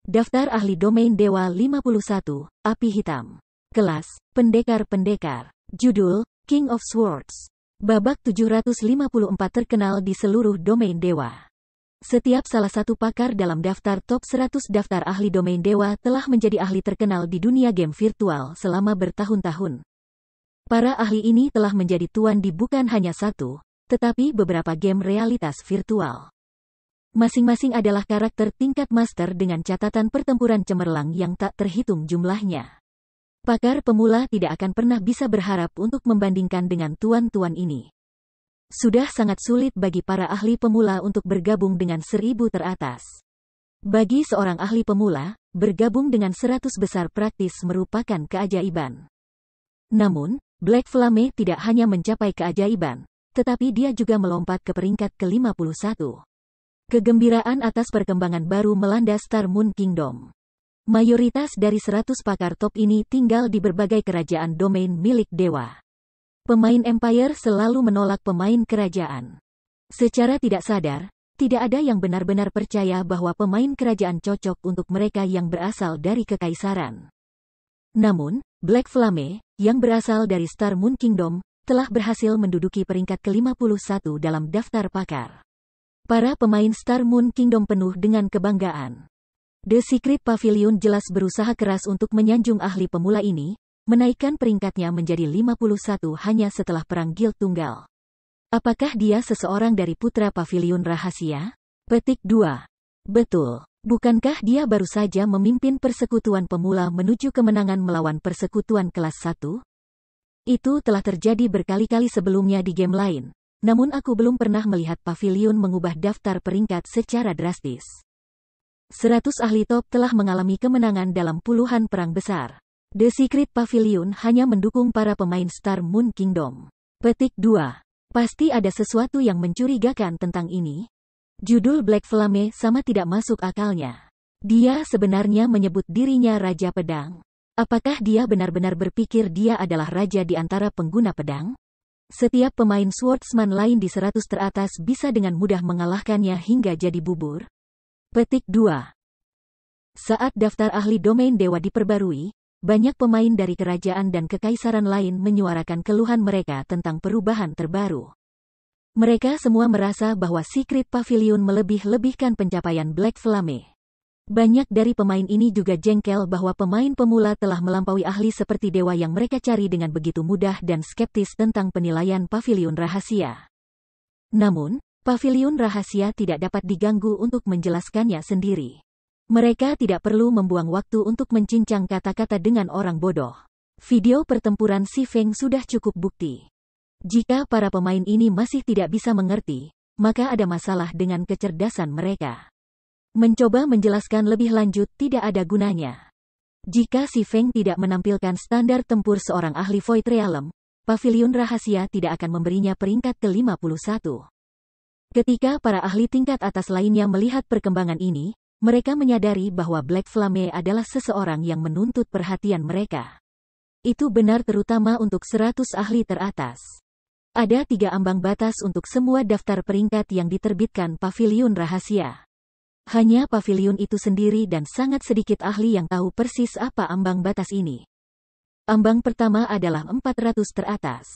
Daftar ahli domain dewa 51, Api Hitam. Kelas, Pendekar-Pendekar. Judul, King of Swords. Babak 754 terkenal di seluruh domain dewa. Setiap salah satu pakar dalam daftar top 100 daftar ahli domain dewa telah menjadi ahli terkenal di dunia game virtual selama bertahun-tahun. Para ahli ini telah menjadi tuan di bukan hanya satu, tetapi beberapa game realitas virtual. Masing-masing adalah karakter tingkat master dengan catatan pertempuran cemerlang yang tak terhitung jumlahnya. Pakar pemula tidak akan pernah bisa berharap untuk membandingkan dengan tuan-tuan ini. Sudah sangat sulit bagi para ahli pemula untuk bergabung dengan 1000 teratas. Bagi seorang ahli pemula, bergabung dengan 100 besar praktis merupakan keajaiban. Namun, Black Flame tidak hanya mencapai keajaiban, tetapi dia juga melompat ke peringkat ke-51. Kegembiraan atas perkembangan baru melanda Star Moon Kingdom. Mayoritas dari 100 pakar top ini tinggal di berbagai kerajaan domain milik dewa. Pemain Empire selalu menolak pemain kerajaan. Secara tidak sadar, tidak ada yang benar-benar percaya bahwa pemain kerajaan cocok untuk mereka yang berasal dari kekaisaran. Namun, Black Flame, yang berasal dari Star Moon Kingdom, telah berhasil menduduki peringkat ke-51 dalam daftar pakar. Para pemain Star Moon Kingdom penuh dengan kebanggaan. The Secret Pavilion jelas berusaha keras untuk menyanjung ahli pemula ini, menaikkan peringkatnya menjadi 51 hanya setelah perang Guild Tunggal. Apakah dia seseorang dari Putra Pavilion Rahasia? Petik 2. Betul. Bukankah dia baru saja memimpin persekutuan pemula menuju kemenangan melawan persekutuan kelas 1? Itu telah terjadi berkali-kali sebelumnya di game lain, namun aku belum pernah melihat Pavilion mengubah daftar peringkat secara drastis. 100 ahli top telah mengalami kemenangan dalam puluhan perang besar. The Secret Pavilion hanya mendukung para pemain Star Moon Kingdom. Petik 2. Pasti ada sesuatu yang mencurigakan tentang ini. Judul Black Flame sama tidak masuk akalnya. Dia sebenarnya menyebut dirinya Raja Pedang. Apakah dia benar-benar berpikir dia adalah raja di antara pengguna pedang? Setiap pemain swordsman lain di 100 teratas bisa dengan mudah mengalahkannya hingga jadi bubur. Petik 2. Saat daftar ahli domain dewa diperbarui, banyak pemain dari kerajaan dan kekaisaran lain menyuarakan keluhan mereka tentang perubahan terbaru. Mereka semua merasa bahwa Secret Pavilion melebih-lebihkan pencapaian Black Flame. Banyak dari pemain ini juga jengkel bahwa pemain pemula telah melampaui ahli seperti dewa yang mereka cari dengan begitu mudah dan skeptis tentang penilaian Pavilion Rahasia. Namun, Pavilion Rahasia tidak dapat diganggu untuk menjelaskannya sendiri. Mereka tidak perlu membuang waktu untuk mencincang kata-kata dengan orang bodoh. Video pertempuran Si Feng sudah cukup bukti. Jika para pemain ini masih tidak bisa mengerti, maka ada masalah dengan kecerdasan mereka. Mencoba menjelaskan lebih lanjut tidak ada gunanya. Jika Si Feng tidak menampilkan standar tempur seorang ahli Void Realm, Pavilion Rahasia tidak akan memberinya peringkat ke-51. Ketika para ahli tingkat atas lainnya melihat perkembangan ini, mereka menyadari bahwa Black Flame adalah seseorang yang menuntut perhatian mereka. Itu benar terutama untuk 100 ahli teratas. Ada 3 ambang batas untuk semua daftar peringkat yang diterbitkan Pavilion Rahasia. Hanya Pavilion itu sendiri dan sangat sedikit ahli yang tahu persis apa ambang batas ini. Ambang pertama adalah 400 teratas.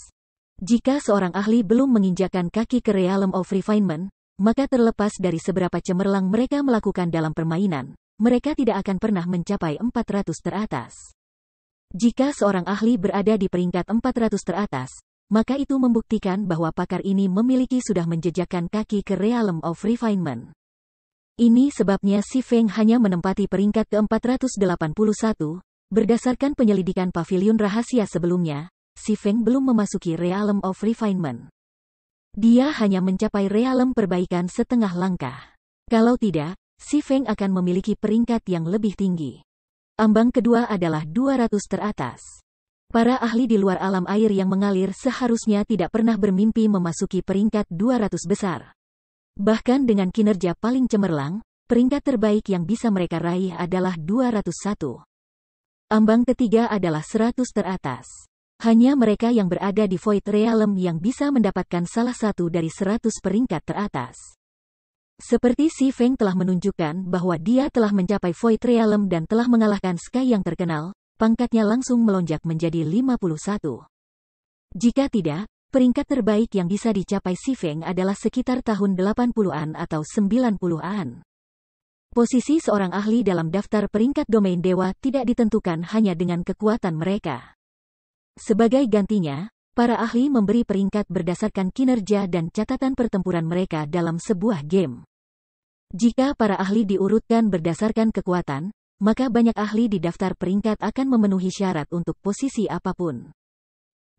Jika seorang ahli belum menginjakkan kaki ke Realm of Refinement, maka terlepas dari seberapa cemerlang mereka melakukan dalam permainan, mereka tidak akan pernah mencapai 400 teratas. Jika seorang ahli berada di peringkat 400 teratas, maka itu membuktikan bahwa pakar ini memiliki sudah menjejakkan kaki ke Realm of Refinement. Ini sebabnya Si Feng hanya menempati peringkat ke-481, berdasarkan penyelidikan Pavilion Rahasia sebelumnya. Si Feng belum memasuki Realm of Refinement. Dia hanya mencapai Realm Perbaikan setengah langkah. Kalau tidak, Si Feng akan memiliki peringkat yang lebih tinggi. Ambang kedua adalah 200 teratas. Para ahli di luar alam air yang mengalir seharusnya tidak pernah bermimpi memasuki peringkat 200 besar. Bahkan dengan kinerja paling cemerlang, peringkat terbaik yang bisa mereka raih adalah 201. Ambang ketiga adalah 100 teratas. Hanya mereka yang berada di Void Realm yang bisa mendapatkan salah satu dari 100 peringkat teratas. Seperti Si Feng telah menunjukkan bahwa dia telah mencapai Void Realm dan telah mengalahkan Sky yang terkenal, pangkatnya langsung melonjak menjadi 51. Jika tidak, peringkat terbaik yang bisa dicapai Si Feng adalah sekitar tahun 80-an atau 90-an. Posisi seorang ahli dalam daftar peringkat domain dewa tidak ditentukan hanya dengan kekuatan mereka. Sebagai gantinya, para ahli memberi peringkat berdasarkan kinerja dan catatan pertempuran mereka dalam sebuah game. Jika para ahli diurutkan berdasarkan kekuatan, maka banyak ahli di daftar peringkat akan memenuhi syarat untuk posisi apapun.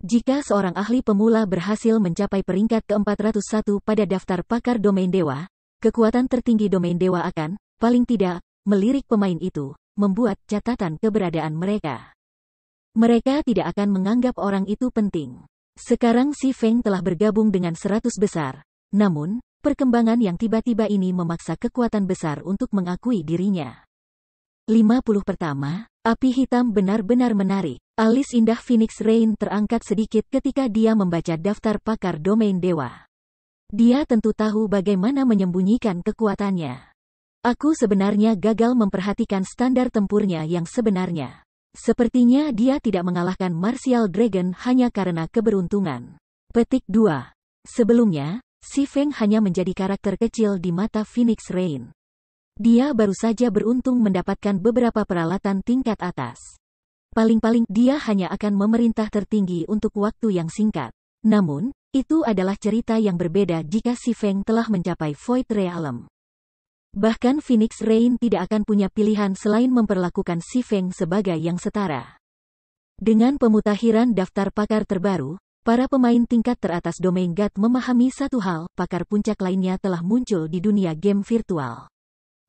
Jika seorang ahli pemula berhasil mencapai peringkat ke-401 pada daftar pakar domain dewa, kekuatan tertinggi domain dewa akan, paling tidak, melirik pemain itu, membuat catatan keberadaan mereka. Mereka tidak akan menganggap orang itu penting. Sekarang Si Feng telah bergabung dengan 100 besar, namun, perkembangan yang tiba-tiba ini memaksa kekuatan besar untuk mengakui dirinya. 50 pertama, api hitam benar-benar menarik. Alis indah Phoenix Rain terangkat sedikit ketika dia membaca daftar pakar domain dewa. Dia tentu tahu bagaimana menyembunyikan kekuatannya. Aku sebenarnya gagal memperhatikan standar tempurnya yang sebenarnya. Sepertinya dia tidak mengalahkan Martial Dragon hanya karena keberuntungan. Petik 2. Sebelumnya, Si Feng hanya menjadi karakter kecil di mata Phoenix Rain. Dia baru saja beruntung mendapatkan beberapa peralatan tingkat atas. Paling-paling dia hanya akan memerintah tertinggi untuk waktu yang singkat. Namun, itu adalah cerita yang berbeda jika Si Feng telah mencapai Void Realm. Bahkan Phoenix Rain tidak akan punya pilihan selain memperlakukan Si Feng sebagai yang setara. Dengan pemutakhiran daftar pakar terbaru, para pemain tingkat teratas domain God memahami satu hal, pakar puncak lainnya telah muncul di dunia game virtual.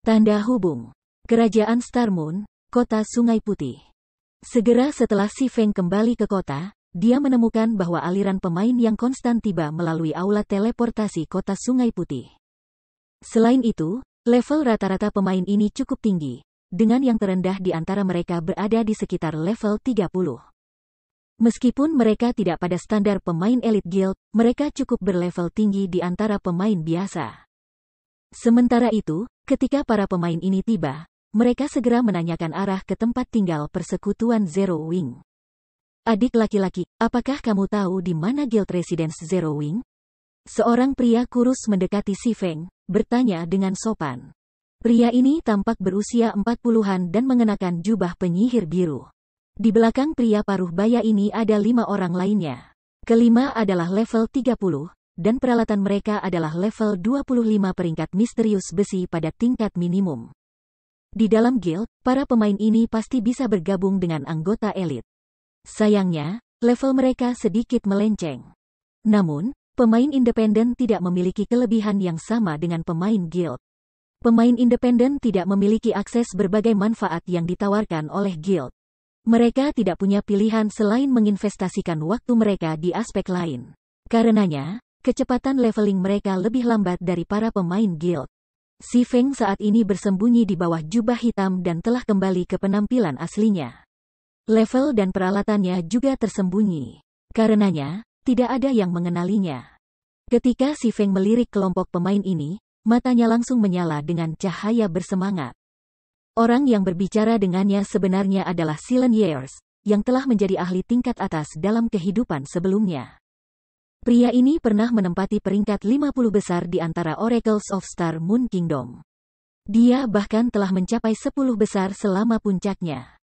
Tanda hubung. Kerajaan Star Moon, Kota Sungai Putih. Segera setelah Si Feng kembali ke kota, dia menemukan bahwa aliran pemain yang konstan tiba melalui aula teleportasi Kota Sungai Putih. Selain itu, level rata-rata pemain ini cukup tinggi, dengan yang terendah di antara mereka berada di sekitar level 30. Meskipun mereka tidak pada standar pemain Elite Guild, mereka cukup berlevel tinggi di antara pemain biasa. Sementara itu, ketika para pemain ini tiba, mereka segera menanyakan arah ke tempat tinggal persekutuan Zero Wing. Adik laki-laki, apakah kamu tahu di mana Guild Residence Zero Wing? Seorang pria kurus mendekati Si Feng, bertanya dengan sopan. Pria ini tampak berusia 40-an dan mengenakan jubah penyihir biru. Di belakang pria paruh baya ini ada 5 orang lainnya. Kelima adalah level 30, dan peralatan mereka adalah level 25 peringkat misterius besi pada tingkat minimum. Di dalam guild, para pemain ini pasti bisa bergabung dengan anggota elit. Sayangnya, level mereka sedikit melenceng. Namun, pemain independen tidak memiliki kelebihan yang sama dengan pemain guild. Pemain independen tidak memiliki akses berbagai manfaat yang ditawarkan oleh guild. Mereka tidak punya pilihan selain menginvestasikan waktu mereka di aspek lain. Karenanya, kecepatan leveling mereka lebih lambat dari para pemain guild. Si Feng saat ini bersembunyi di bawah jubah hitam dan telah kembali ke penampilan aslinya. Level dan peralatannya juga tersembunyi. Karenanya, tidak ada yang mengenalinya. Ketika Si Feng melirik kelompok pemain ini, matanya langsung menyala dengan cahaya bersemangat. Orang yang berbicara dengannya sebenarnya adalah Silen Years, yang telah menjadi ahli tingkat atas dalam kehidupan sebelumnya. Pria ini pernah menempati peringkat 50 besar di antara Oracles of Star Moon Kingdom. Dia bahkan telah mencapai 10 besar selama puncaknya.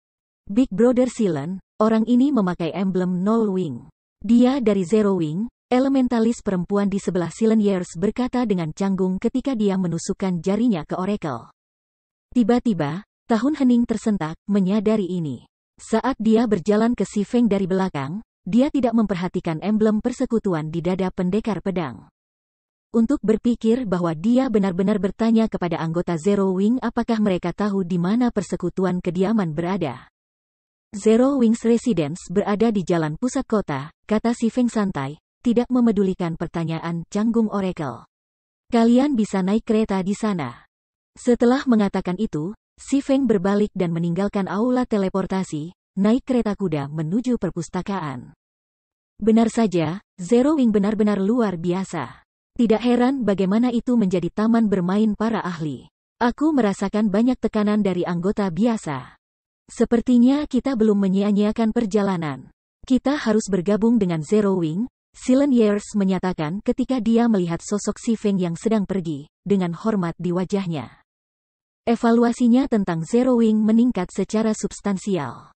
Big Brother Silen, orang ini memakai emblem Null Wing. Dia dari Zero Wing, elementalis perempuan di sebelah Silen Years berkata dengan canggung ketika dia menusukkan jarinya ke Oracle. Tiba-tiba, tahun hening tersentak, menyadari ini. Saat dia berjalan ke Si Feng dari belakang, dia tidak memperhatikan emblem persekutuan di dada pendekar pedang. Untuk berpikir bahwa dia benar-benar bertanya kepada anggota Zero Wing apakah mereka tahu di mana persekutuan kediaman berada. Zero Wing's Residence berada di jalan pusat kota, kata Si Feng santai, tidak memedulikan pertanyaan canggung Oracle. Kalian bisa naik kereta di sana. Setelah mengatakan itu, Si Feng berbalik dan meninggalkan aula teleportasi, naik kereta kuda menuju perpustakaan. Benar saja, Zero Wing benar-benar luar biasa. Tidak heran bagaimana itu menjadi taman bermain para ahli. Aku merasakan banyak tekanan dari anggota biasa. Sepertinya kita belum menyia-nyiakan perjalanan. Kita harus bergabung dengan Zero Wing, Silent Years menyatakan ketika dia melihat sosok Si Feng yang sedang pergi, dengan hormat di wajahnya. Evaluasinya tentang Zero Wing meningkat secara substansial.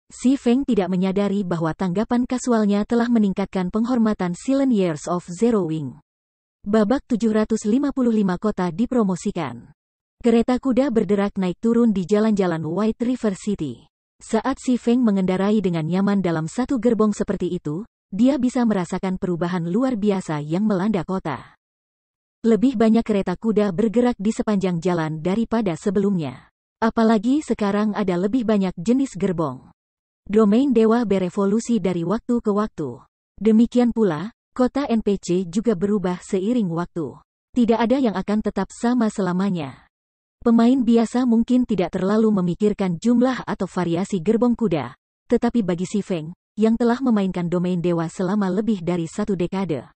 Si Feng tidak menyadari bahwa tanggapan kasualnya telah meningkatkan penghormatan Silent Years of Zero Wing. Babak 755 kota dipromosikan. Kereta kuda berderak naik turun di jalan-jalan White River City. Saat Si Feng mengendarai dengan nyaman dalam satu gerbong seperti itu, dia bisa merasakan perubahan luar biasa yang melanda kota. Lebih banyak kereta kuda bergerak di sepanjang jalan daripada sebelumnya. Apalagi sekarang ada lebih banyak jenis gerbong. Domain dewa berevolusi dari waktu ke waktu. Demikian pula, kota NPC juga berubah seiring waktu. Tidak ada yang akan tetap sama selamanya. Pemain biasa mungkin tidak terlalu memikirkan jumlah atau variasi gerbong kuda, tetapi bagi Si Feng, yang telah memainkan domain dewa selama lebih dari 1 dekade,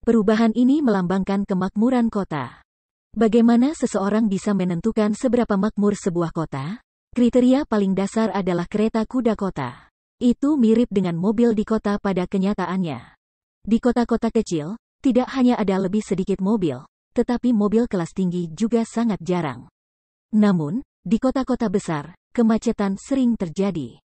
perubahan ini melambangkan kemakmuran kota. Bagaimana seseorang bisa menentukan seberapa makmur sebuah kota? Kriteria paling dasar adalah kereta kuda kota. Itu mirip dengan mobil di kota pada kenyataannya. Di kota-kota kecil, tidak hanya ada lebih sedikit mobil, tetapi mobil kelas tinggi juga sangat jarang. Namun, di kota-kota besar, kemacetan sering terjadi.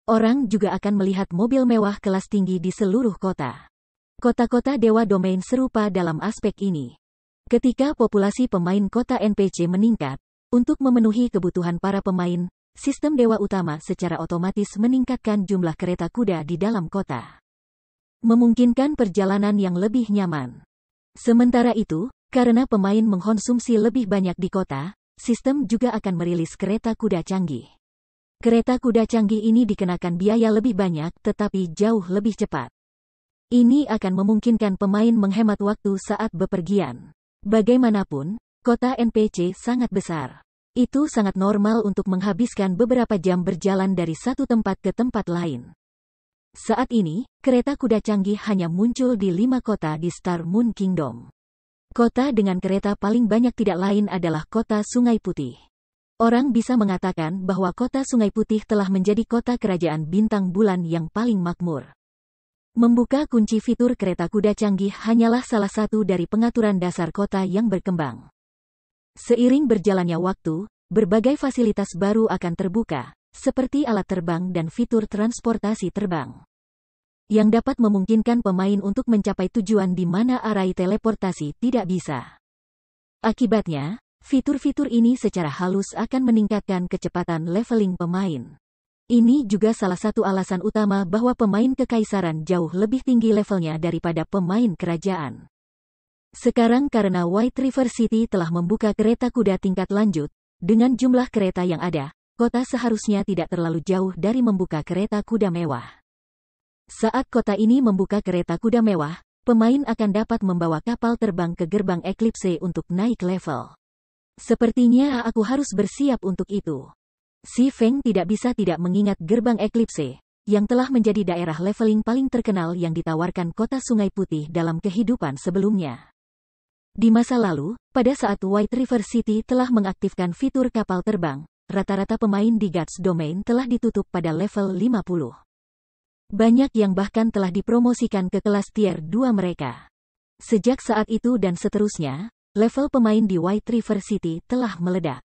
Orang juga akan melihat mobil mewah kelas tinggi di seluruh kota. Kota-kota dewa domain serupa dalam aspek ini. Ketika populasi pemain kota NPC meningkat, untuk memenuhi kebutuhan para pemain, sistem dewa utama secara otomatis meningkatkan jumlah kereta kuda di dalam kota. Memungkinkan perjalanan yang lebih nyaman. Sementara itu, karena pemain mengkonsumsi lebih banyak di kota, sistem juga akan merilis kereta kuda canggih. Kereta kuda canggih ini dikenakan biaya lebih banyak tetapi jauh lebih cepat. Ini akan memungkinkan pemain menghemat waktu saat bepergian. Bagaimanapun, kota NPC sangat besar. Itu sangat normal untuk menghabiskan beberapa jam berjalan dari satu tempat ke tempat lain. Saat ini, kereta kuda canggih hanya muncul di 5 kota di Star Moon Kingdom. Kota dengan kereta paling banyak tidak lain adalah kota Sungai Putih. Orang bisa mengatakan bahwa kota Sungai Putih telah menjadi kota kerajaan bintang bulan yang paling makmur. Membuka kunci fitur kereta kuda canggih hanyalah salah satu dari pengaturan dasar kota yang berkembang. Seiring berjalannya waktu, berbagai fasilitas baru akan terbuka, seperti alat terbang dan fitur transportasi terbang, yang dapat memungkinkan pemain untuk mencapai tujuan di mana arai teleportasi tidak bisa. Akibatnya, fitur-fitur ini secara halus akan meningkatkan kecepatan leveling pemain. Ini juga salah satu alasan utama bahwa pemain kekaisaran jauh lebih tinggi levelnya daripada pemain kerajaan. Sekarang karena White River City telah membuka kereta kuda tingkat lanjut, dengan jumlah kereta yang ada, kota seharusnya tidak terlalu jauh dari membuka kereta kuda mewah. Saat kota ini membuka kereta kuda mewah, pemain akan dapat membawa kapal terbang ke gerbang Eclipse untuk naik level. Sepertinya aku harus bersiap untuk itu. Si Feng tidak bisa tidak mengingat gerbang Eclipse, yang telah menjadi daerah leveling paling terkenal yang ditawarkan kota Sungai Putih dalam kehidupan sebelumnya. Di masa lalu, pada saat White River City telah mengaktifkan fitur kapal terbang, rata-rata pemain di Guards Domain telah ditutup pada level 50. Banyak yang bahkan telah dipromosikan ke kelas tier 2 mereka. Sejak saat itu dan seterusnya, level pemain di White River City telah meledak.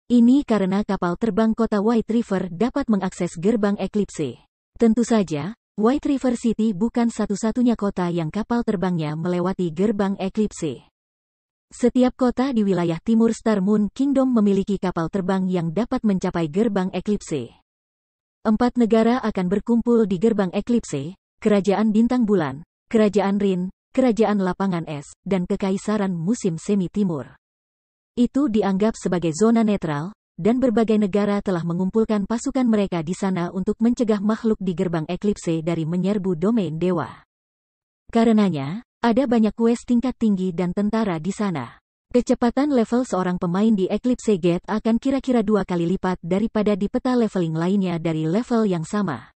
Ini karena kapal terbang kota White River dapat mengakses gerbang Eclipse. Tentu saja, White River City bukan satu-satunya kota yang kapal terbangnya melewati gerbang Eclipse. Setiap kota di wilayah timur Star Moon Kingdom memiliki kapal terbang yang dapat mencapai gerbang Eclipse. 4 negara akan berkumpul di gerbang Eclipse, Kerajaan Bintang Bulan, Kerajaan Rin, Kerajaan Lapangan Es, dan Kekaisaran Musim Semi Timur. Itu dianggap sebagai zona netral, dan berbagai negara telah mengumpulkan pasukan mereka di sana untuk mencegah makhluk di gerbang Eclipse dari menyerbu domain dewa. Karenanya, Ada banyak quest tingkat tinggi dan tentara di sana. Kecepatan level seorang pemain di Eclipse Gate akan kira-kira 2 kali lipat daripada di peta leveling lainnya dari level yang sama.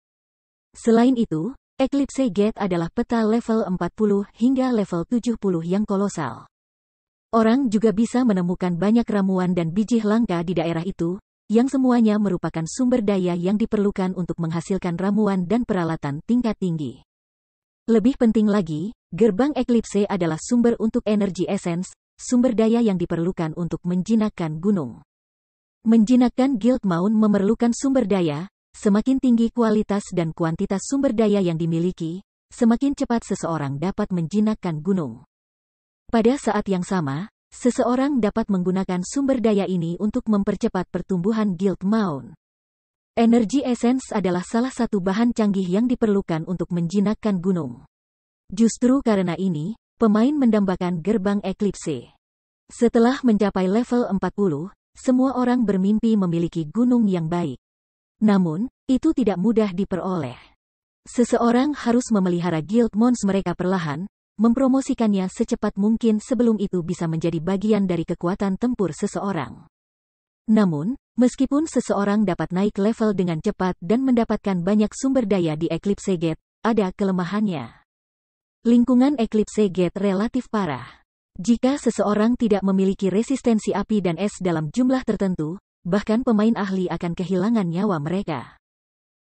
Selain itu, Eclipse Gate adalah peta level 40 hingga level 70 yang kolosal. Orang juga bisa menemukan banyak ramuan dan biji langka di daerah itu, yang semuanya merupakan sumber daya yang diperlukan untuk menghasilkan ramuan dan peralatan tingkat tinggi. Lebih penting lagi, gerbang Eclipse adalah sumber untuk energi essence, sumber daya yang diperlukan untuk menjinakkan gunung. Menjinakkan Guild Mount memerlukan sumber daya, semakin tinggi kualitas dan kuantitas sumber daya yang dimiliki, semakin cepat seseorang dapat menjinakkan gunung. Pada saat yang sama, seseorang dapat menggunakan sumber daya ini untuk mempercepat pertumbuhan Guild Mount. Energi essence adalah salah satu bahan canggih yang diperlukan untuk menjinakkan gunung. Justru karena ini, pemain mendambakan gerbang Eclipse. Setelah mencapai level 40, semua orang bermimpi memiliki gunung yang baik. Namun, itu tidak mudah diperoleh. Seseorang harus memelihara guild mons mereka perlahan, mempromosikannya secepat mungkin sebelum itu bisa menjadi bagian dari kekuatan tempur seseorang. Namun, meskipun seseorang dapat naik level dengan cepat dan mendapatkan banyak sumber daya di Eclipse Gate, ada kelemahannya. Lingkungan Eclipse Gate relatif parah. Jika seseorang tidak memiliki resistensi api dan es dalam jumlah tertentu, bahkan pemain ahli akan kehilangan nyawa mereka.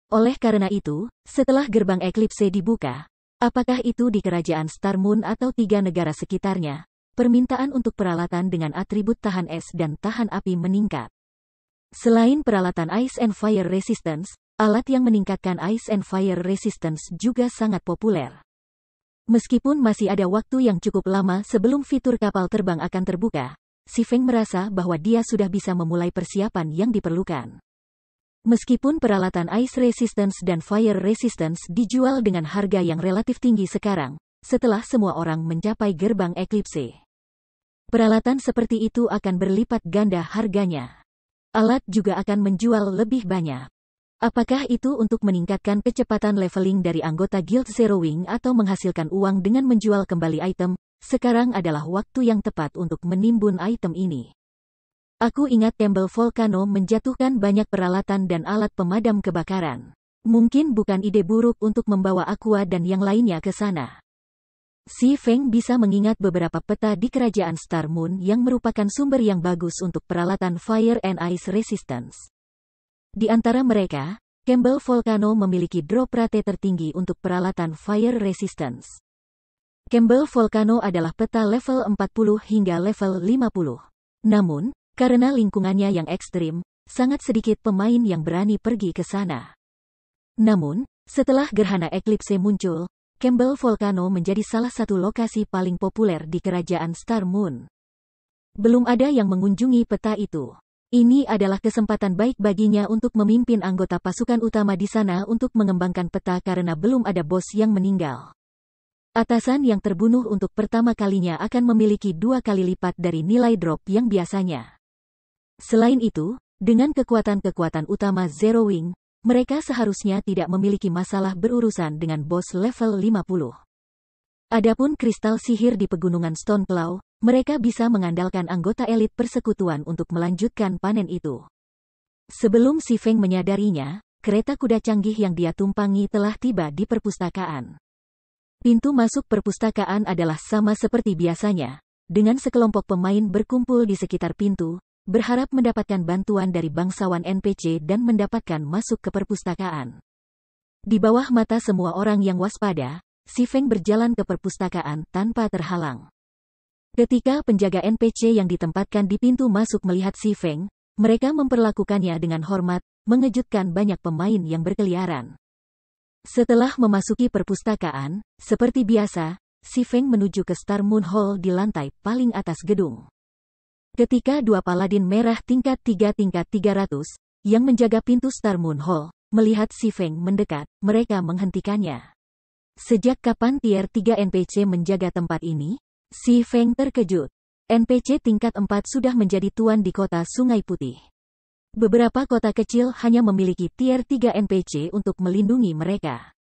Oleh karena itu, setelah gerbang Eclipse dibuka, apakah itu di kerajaan Star Moon atau 3 negara sekitarnya, permintaan untuk peralatan dengan atribut tahan es dan tahan api meningkat. Selain peralatan Ice and Fire Resistance, alat yang meningkatkan Ice and Fire Resistance juga sangat populer. Meskipun masih ada waktu yang cukup lama sebelum fitur kapal terbang akan terbuka, Si Feng merasa bahwa dia sudah bisa memulai persiapan yang diperlukan. Meskipun peralatan Ice Resistance dan Fire Resistance dijual dengan harga yang relatif tinggi sekarang, setelah semua orang mencapai gerbang Eclipse, peralatan seperti itu akan berlipat ganda harganya. Alat juga akan menjual lebih banyak. Apakah itu untuk meningkatkan kecepatan leveling dari anggota Guild Zero Wing atau menghasilkan uang dengan menjual kembali item? Sekarang adalah waktu yang tepat untuk menimbun item ini. Aku ingat Campbell Volcano menjatuhkan banyak peralatan dan alat pemadam kebakaran. Mungkin bukan ide buruk untuk membawa Aqua dan yang lainnya ke sana. Si Feng bisa mengingat beberapa peta di kerajaan Star Moon yang merupakan sumber yang bagus untuk peralatan Fire and Ice Resistance. Di antara mereka, Campbell Volcano memiliki drop rate tertinggi untuk peralatan Fire Resistance. Campbell Volcano adalah peta level 40 hingga level 50. Namun, karena lingkungannya yang ekstrim, sangat sedikit pemain yang berani pergi ke sana. Namun, setelah gerhana Eclipse muncul, Campbell Volcano menjadi salah satu lokasi paling populer di kerajaan Star Moon. Belum ada yang mengunjungi peta itu. Ini adalah kesempatan baik baginya untuk memimpin anggota pasukan utama di sana untuk mengembangkan peta karena belum ada bos yang meninggal. Atasan yang terbunuh untuk pertama kalinya akan memiliki 2 kali lipat dari nilai drop yang biasanya. Selain itu, dengan kekuatan-kekuatan utama Zero Wing, mereka seharusnya tidak memiliki masalah berurusan dengan bos level 50. Adapun kristal sihir di pegunungan Stone Claw, mereka bisa mengandalkan anggota elit persekutuan untuk melanjutkan panen itu. Sebelum Si Feng menyadarinya, kereta kuda canggih yang dia tumpangi telah tiba di perpustakaan. Pintu masuk perpustakaan adalah sama seperti biasanya, dengan sekelompok pemain berkumpul di sekitar pintu, berharap mendapatkan bantuan dari bangsawan NPC dan mendapatkan masuk ke perpustakaan. Di bawah mata semua orang yang waspada, Si Feng berjalan ke perpustakaan tanpa terhalang. Ketika penjaga NPC yang ditempatkan di pintu masuk melihat Si Feng, mereka memperlakukannya dengan hormat, mengejutkan banyak pemain yang berkeliaran. Setelah memasuki perpustakaan, seperti biasa, Si Feng menuju ke Star Moon Hall di lantai paling atas gedung. Ketika 2 paladin merah tingkat 300 yang menjaga pintu Star Moon Hall, melihat Si Feng mendekat, mereka menghentikannya. Sejak kapan tier 3 NPC menjaga tempat ini? Si Feng terkejut. NPC tingkat 4 sudah menjadi tuan di kota Sungai Putih. Beberapa kota kecil hanya memiliki tier 3 NPC untuk melindungi mereka.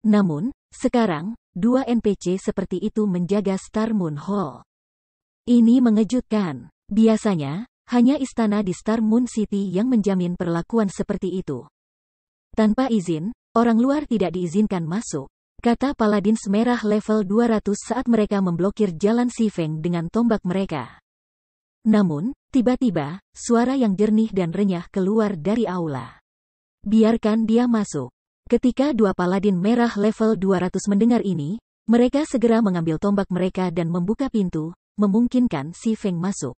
Namun, sekarang, dua NPC seperti itu menjaga Star Moon Hall. Ini mengejutkan. Biasanya, hanya istana di Star Moon City yang menjamin perlakuan seperti itu. Tanpa izin, orang luar tidak diizinkan masuk, kata Paladins Merah level 200 saat mereka memblokir jalan Si Feng dengan tombak mereka. Namun, tiba-tiba, suara yang jernih dan renyah keluar dari aula. Biarkan dia masuk. Ketika dua Paladin Merah level 200 mendengar ini, mereka segera mengambil tombak mereka dan membuka pintu, memungkinkan Si Feng masuk.